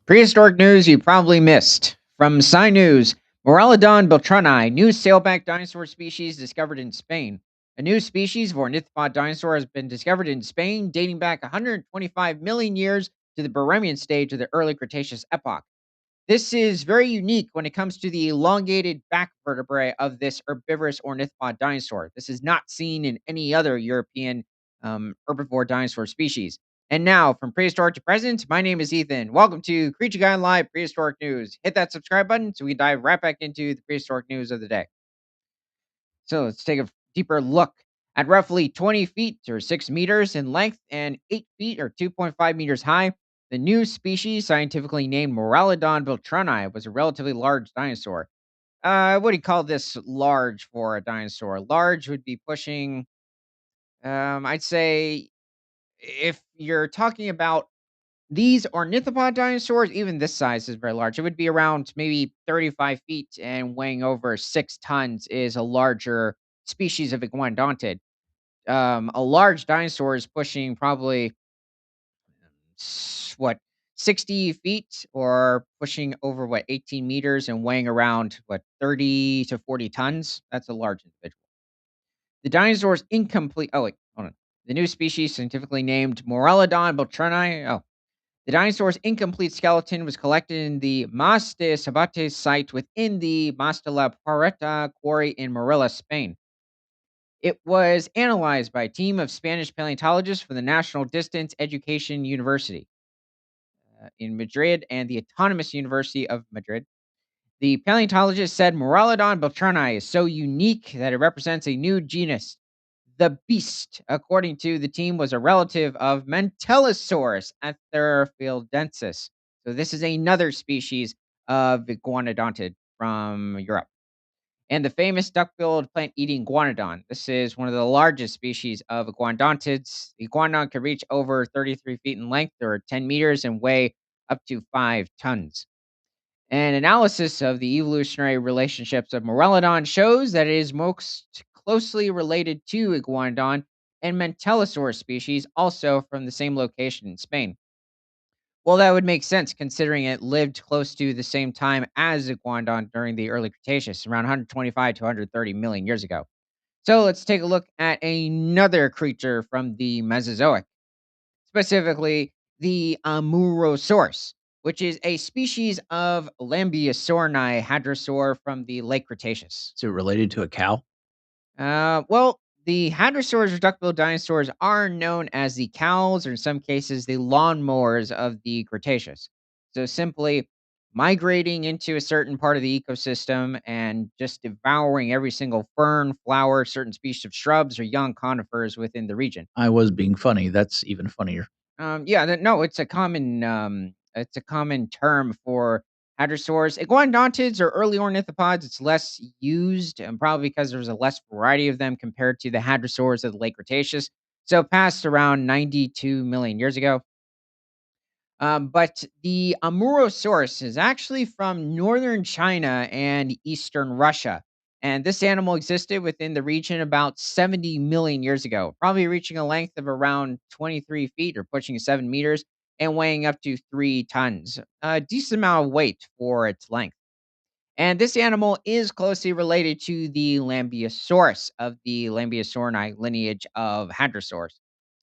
Prehistoric news you probably missed. From Sci News, Morelladon beltrani, new sailback dinosaur species discovered in Spain. A new species of ornithopod dinosaur has been discovered in Spain dating back 125 million years to the Barremian stage of the early Cretaceous epoch. This is very unique when it comes to the elongated back vertebrae of this herbivorous ornithopod dinosaur. This is not seen in any other European herbivore dinosaur species. And now, from prehistoric to present, my name is Ethan. Welcome to Creature Guy Live Prehistoric News. Hit that subscribe button so we dive right back into the prehistoric news of the day. So let's take a deeper look at roughly 20 feet or 6 meters in length and 8 feet or 2.5 meters high. The new species, scientifically named Morelladon beltrani, was a relatively large dinosaur. What do you call this large for a dinosaur? Large would be pushing, I'd say, if you're talking about these ornithopod dinosaurs, even this size is very large. It would be around maybe 35 feet and weighing over 6 tons is a larger species of iguanodontid. A large dinosaur is pushing probably what 60 feet or pushing over what 18 meters and weighing around what 30 to 40 tons. That's a large individual. The dinosaur's incomplete. Oh wait, hold on. The new species, scientifically named Morelladon beltrani. Oh, the dinosaur's incomplete skeleton was collected in the Mas de Sabate site within the Mas de la Pareta quarry in Morella, Spain. It was analyzed by a team of Spanish paleontologists from the National Distance Education University in Madrid and the Autonomous University of Madrid. The paleontologist said Morelladon beltrani is so unique that it represents a new genus. The beast, according to the team, was a relative of Mantellosaurus atheraphieldensis. So this is another species of iguanodontid from Europe. And the famous duck-billed plant-eating iguanodon. This is one of the largest species of iguanodontids. The iguanodon can reach over 33 feet in length or 10 meters and weigh up to 5 tons. An analysis of the evolutionary relationships of Morelladon shows that it is most closely related to Iguanodon and Mantellosaurus species, also from the same location in Spain. Well, that would make sense considering it lived close to the same time as Iguanodon during the early Cretaceous, around 125 to 130 million years ago. So let's take a look at another creature from the Mesozoic, specifically the Amurosaurus, which is a species of Lambeosaurinae hadrosaur from the late Cretaceous. Is it related to a cow? Well, the hadrosaurs or duck-billed dinosaurs are known as the cows, or in some cases, the lawnmowers of the Cretaceous. So simply migrating into a certain part of the ecosystem and just devouring every single fern, flower, certain species of shrubs, or young conifers within the region. I was being funny. That's even funnier. Yeah, no, it's a common term for hadrosaurs. Iguanodontids are early ornithopods. It's less used, and probably because there's a less variety of them compared to the hadrosaurs of the late Cretaceous. So, passed around 92 million years ago. But the Amurosaurus is actually from northern China and eastern Russia. And this animal existed within the region about 70 million years ago, probably reaching a length of around 23 feet or pushing 7 meters and weighing up to 3 tons. A decent amount of weight for its length. And this animal is closely related to the Lambeosaurus of the Lambeosaurinae lineage of hadrosaurs.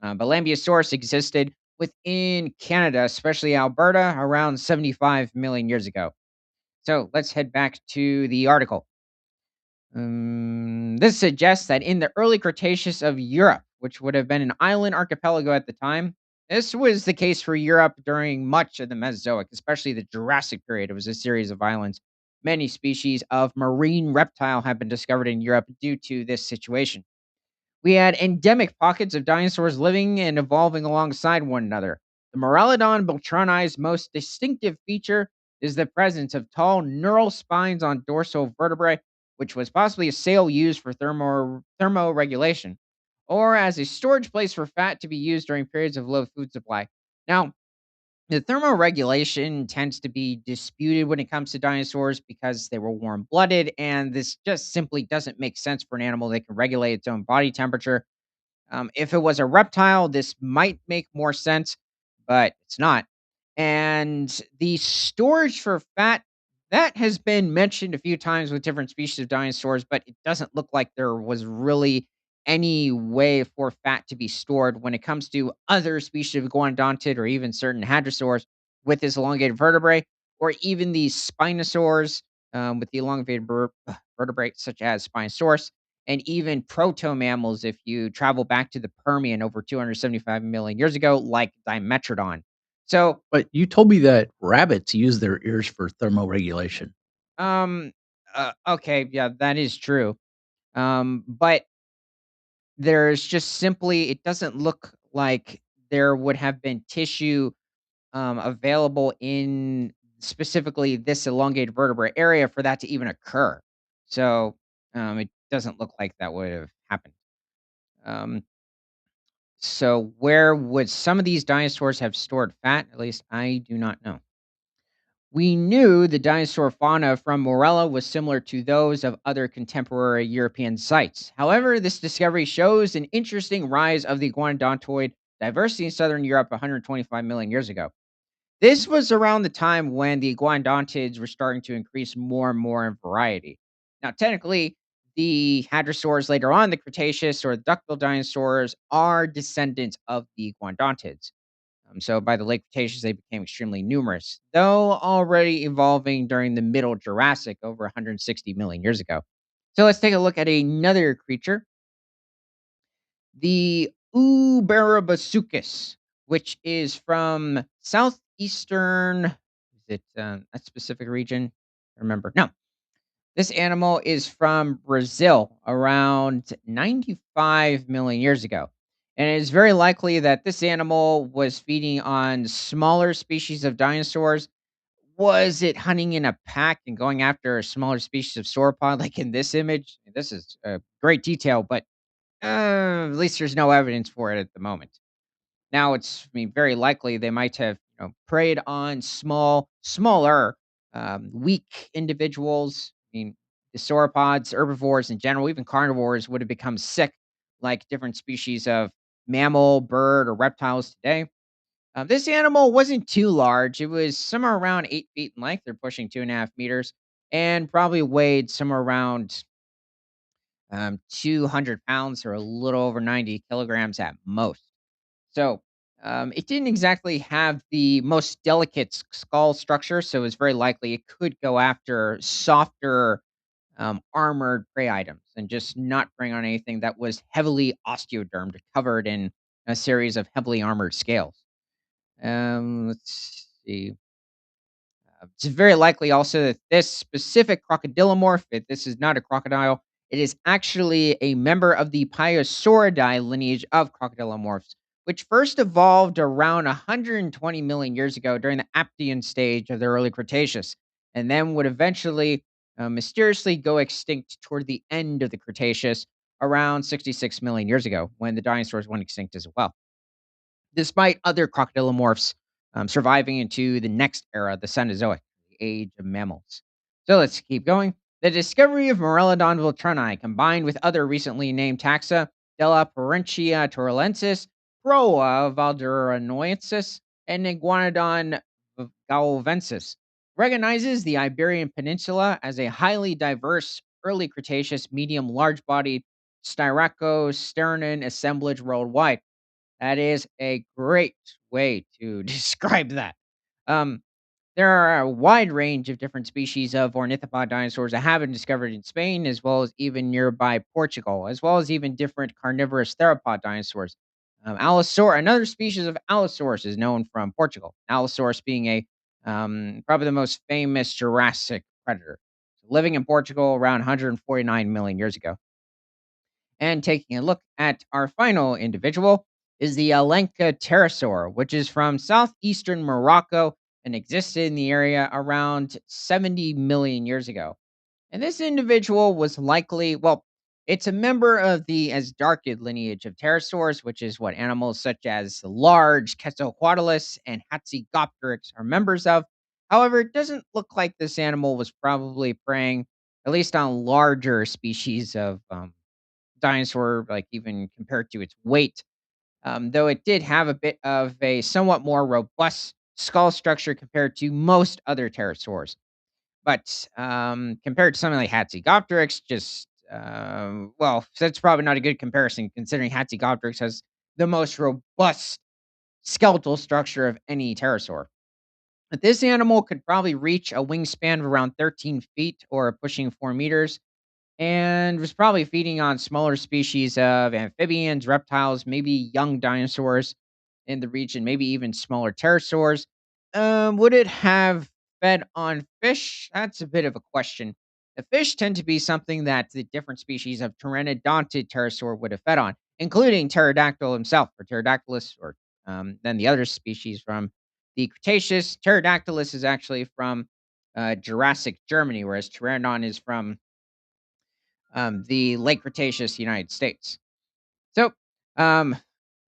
But Lambeosaurus existed within Canada, especially Alberta, around 75 million years ago. So let's head back to the article. This suggests that in the early Cretaceous of Europe, which would have been an island archipelago at the time, this was the case for Europe during much of the Mesozoic, especially the Jurassic period. It was a series of islands. Many species of marine reptile have been discovered in Europe due to this situation. We had endemic pockets of dinosaurs living and evolving alongside one another. The Morelladon beltrani's most distinctive feature is the presence of tall neural spines on dorsal vertebrae, which was possibly a sail used for thermoregulation, or as a storage place for fat to be used during periods of low food supply. Now, the thermoregulation tends to be disputed when it comes to dinosaurs because they were warm blooded, and this just simply doesn't make sense for an animal that can regulate its own body temperature. If it was a reptile, this might make more sense, but it's not. And the storage for fat, that has been mentioned a few times with different species of dinosaurs, but it doesn't look like there was really any way for fat to be stored when it comes to other species of iguanodontid or even certain hadrosaurs with this elongated vertebrae, or even these spinosaurs with the elongated vertebrae, such as Spinosaurus, and even proto mammals if you travel back to the Permian over 275 million years ago, like Dimetrodon. So, But you told me that rabbits use their ears for thermoregulation. um, okay, yeah, that is true. But there's just simply it doesn't look like there would have been tissue available in specifically this elongated vertebrae area for that to even occur. So, it doesn't look like that would have happened. Um, so where would some of these dinosaurs have stored fat? At least I do not know. We knew the dinosaur fauna from Morella was similar to those of other contemporary European sites. However, this discovery shows an interesting rise of the iguanodontoid diversity in southern Europe 125 million years ago. This was around the time when the iguanodontids were starting to increase more and more in variety. Now, technically, the hadrosaurs later on, the Cretaceous or the duckbill dinosaurs, are descendants of the iguanodontids. So by the late Cretaceous, they became extremely numerous, though already evolving during the Middle Jurassic over 160 million years ago. So let's take a look at another creature, the Uberabasuchus, which is from southeastern. Is it a specific region? Remember? No, this animal is from Brazil around 95 million years ago. And it is very likely that this animal was feeding on smaller species of dinosaurs. Was it hunting in a pack and going after a smaller species of sauropod, like in this image? This is great detail, but at least there's no evidence for it at the moment. Now it's, I mean, very likely they might have, preyed on smaller, weak individuals. I mean, the sauropods, herbivores in general, even carnivores would have become sick, like different species of mammal, bird, or reptiles today. This animal wasn't too large. It was somewhere around 8 feet in length. They're pushing 2.5 meters, and probably weighed somewhere around 200 pounds or a little over 90 kilograms at most. So, it didn't exactly have the most delicate skull structure, so it's very likely it could go after softer, armored prey items and just not preying on anything that was heavily osteodermed, covered in a series of heavily armored scales. Let's see. It's very likely also that this specific crocodilomorph, if this is not a crocodile, it is actually a member of the Piosauridae lineage of crocodilomorphs, which first evolved around 120 million years ago during the Aptian stage of the early Cretaceous, and then would eventually mysteriously go extinct toward the end of the Cretaceous around 66 million years ago when the dinosaurs went extinct as well, despite other crocodilomorphs surviving into the next era, the Cenozoic, the age of mammals. So let's keep going. The discovery of Morelladon beltrani, combined with other recently named taxa, Della Parentia torulensis, Proa valderanoensis, and Iguanodon galvensis, recognizes the Iberian Peninsula as a highly diverse early Cretaceous medium large bodied Styracosternan assemblage worldwide. That is a great way to describe that. Um, there are a wide range of different species of ornithopod dinosaurs that have been discovered in Spain, as well as even nearby Portugal, as well as even different carnivorous theropod dinosaurs. Another species of Allosaurus is known from Portugal. Allosaurus being a probably the most famous Jurassic predator, living in Portugal around 149 million years ago. And taking a look at our final individual is the Alenka pterosaur, which is from southeastern Morocco and existed in the area around 70 million years ago. And this individual was likely, well, it's a member of the Asdarchid lineage of pterosaurs, which is what animals such as the large Quetzalcoatlus and Hatzegopteryx are members of. However, it doesn't look like this animal was probably preying, at least on larger species of dinosaur, like even compared to its weight, though it did have a bit of a somewhat more robust skull structure compared to most other pterosaurs. But compared to something like Hatzegopteryx, well, that's probably not a good comparison considering Hatzegopteryx has the most robust skeletal structure of any pterosaur. But this animal could probably reach a wingspan of around 13 feet or pushing 4 meters, and was probably feeding on smaller species of amphibians, reptiles, maybe young dinosaurs in the region, maybe even smaller pterosaurs. Would it have fed on fish? That's a bit of a question. The fish tend to be something that the different species of pteranodonted pterosaur would have fed on, including pterodactyl himself, or pterodactylus, or then the other species from the Cretaceous. Pterodactylus is actually from Jurassic Germany, whereas pteranodon is from the late Cretaceous United States. So, um,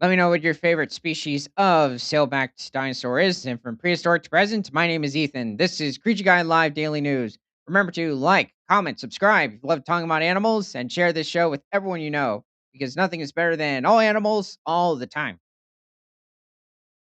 let me know what your favorite species of sailbacked dinosaur is. And from prehistoric to present, my name is Ethan. This is Creature Guide Live Daily News. Remember to like, comment, subscribe if you love talking about animals, and share this show with everyone you know because nothing is better than all animals all the time.